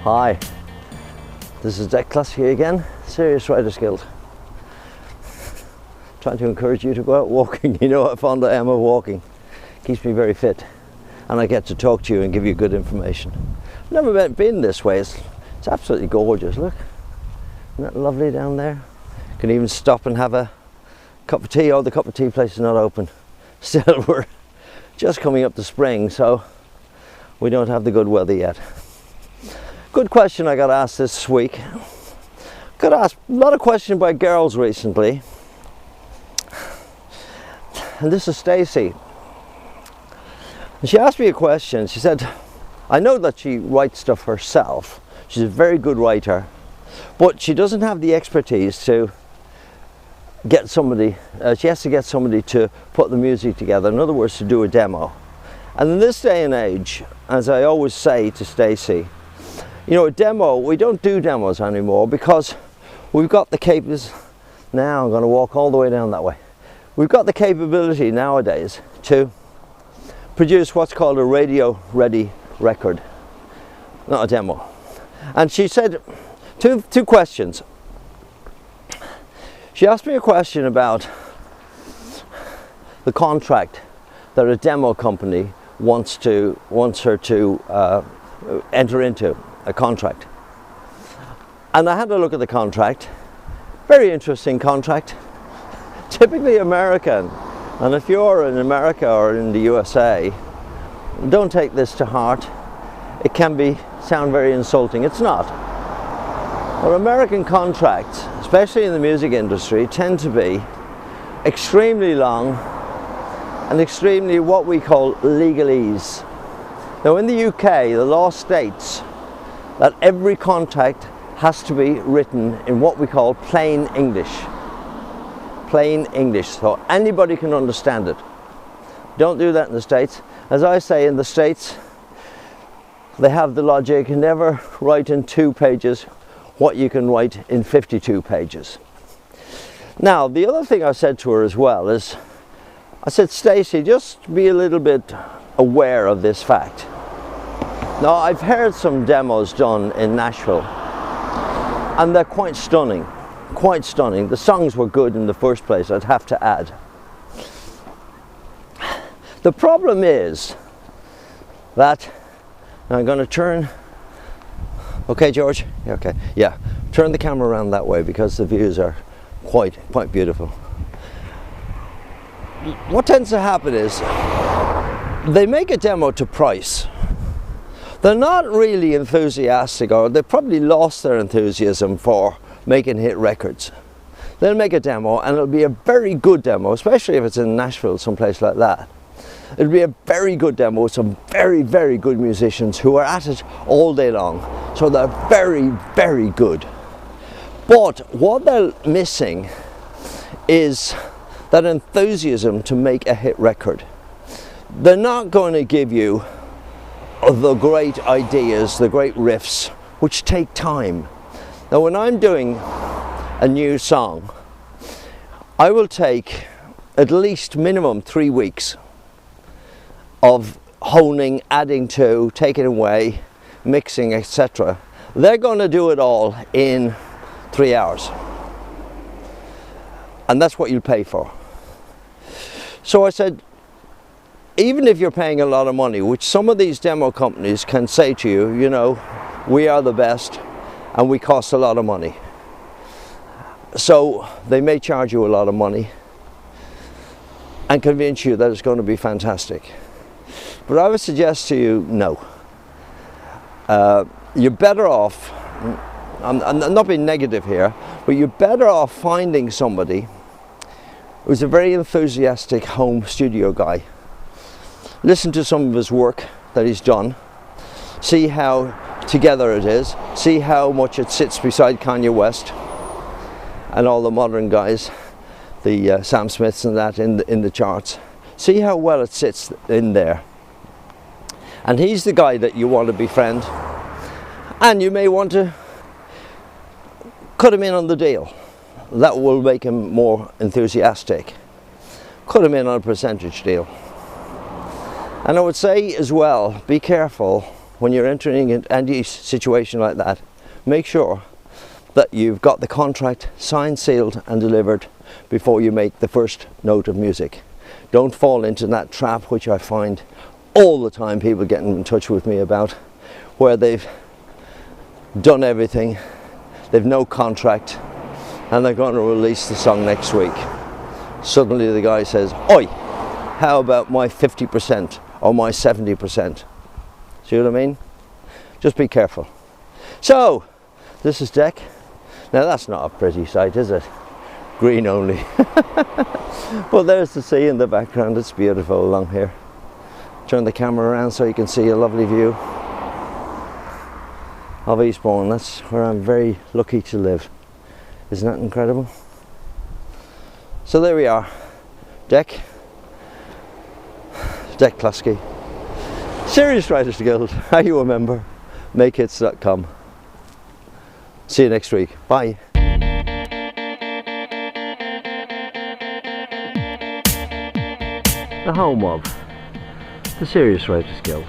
Hi, this is Cluskey again, Serious Writers Guild. Trying to encourage you to go out walking. You know how fond I am of walking. Keeps me very fit, and I get to talk to you and give you good information. I've never been this way. It's absolutely gorgeous. Look, isn't that lovely down there? You can even stop and have a cup of tea. Oh, the cup of tea place is not open. Still, we're just coming up to spring, so we don't have the good weather yet. Good question I got asked this week. Got asked a lot of questions by girls recently. And this is Stacey. And she asked me a question. She said, I know that she writes stuff herself. She's a very good writer, but she doesn't have the expertise to get somebody, she has to get somebody to put the music together. In other words, to do a demo. And in this day and age, as I always say to Stacey, you know, a demo, we don't do demos anymore because we've got the capability. Now I'm going to walk all the way down that way. We've got the capability nowadays to produce what's called a radio ready record, not a demo. And she said two questions. She asked me a question about the contract that a demo company wants her to enter into. A contract. And I had a look at the contract. Very interesting contract. Typically American. And if you're in America or in the USA, don't take this to heart. It can sound very insulting. It's not. But American contracts, especially in the music industry, tend to be extremely long and extremely what we call legalese. Now in the UK, the law states that every contract has to be written in what we call plain English. Plain English, so anybody can understand it. Don't do that in the States. As I say, in the States, they have the logic, never write in 2 pages what you can write in 52 pages. Now, the other thing I said to her as well is, I said, Stacey, just be a little bit aware of this fact. Now, I've heard some demos done in Nashville, and they're quite stunning, quite stunning. The songs were good in the first place, I'd have to add. The problem is that, now I'm going to turn, okay George? Yeah, okay, yeah. Turn the camera around that way because the views are quite beautiful. What tends to happen is, they make a demo to price. They're not really enthusiastic, or they've probably lost their enthusiasm for making hit records. They'll make a demo and it'll be a very good demo, especially if it's in Nashville, someplace like that. It'll be a very good demo with some very good musicians who are at it all day long. So they're very good. But what they're missing is that enthusiasm to make a hit record. They're not going to give you the great ideas, the great riffs, which take time. Now when I'm doing a new song, I will take at least minimum 3 weeks of honing, adding to, taking away, mixing, etc. They're going to do it all in 3 hours. And that's what you'll pay for. So I said, even if you're paying a lot of money, which some of these demo companies can say to you, you know, we are the best and we cost a lot of money. So they may charge you a lot of money and convince you that it's going to be fantastic. But I would suggest to you, no. You're better off, I'm not being negative here, but you're better off finding somebody who's a very enthusiastic home studio guy. Listen to some of his work that he's done, see how together it is, see how much it sits beside Kanye West and all the modern guys, the Sam Smiths and that in the charts. See how well it sits in there. And he's the guy that you want to befriend, and you may want to cut him in on the deal. That will make him more enthusiastic. Cut him in on a percentage deal. And I would say as well, be careful when you're entering in any situation like that, make sure that you've got the contract signed, sealed and delivered before you make the first note of music. Don't fall into that trap, which I find all the time people getting in touch with me about, where they've done everything, they've no contract, and they're going to release the song next week. Suddenly the guy says, "Oi, how about my 50% or my 70%? See what I mean? Just be careful. So, this is Deck. Now that's not a pretty sight, is it? Green only. Well, there's the sea in the background. It's beautiful along here. Turn the camera around so you can see a lovely view of Eastbourne. That's where I'm very lucky to live. Isn't that incredible? So there we are. Deck Cluskey. Serious Writers Guild. Are you a member? makehits.com. See you next week. Bye. The home of the Serious Writers Guild.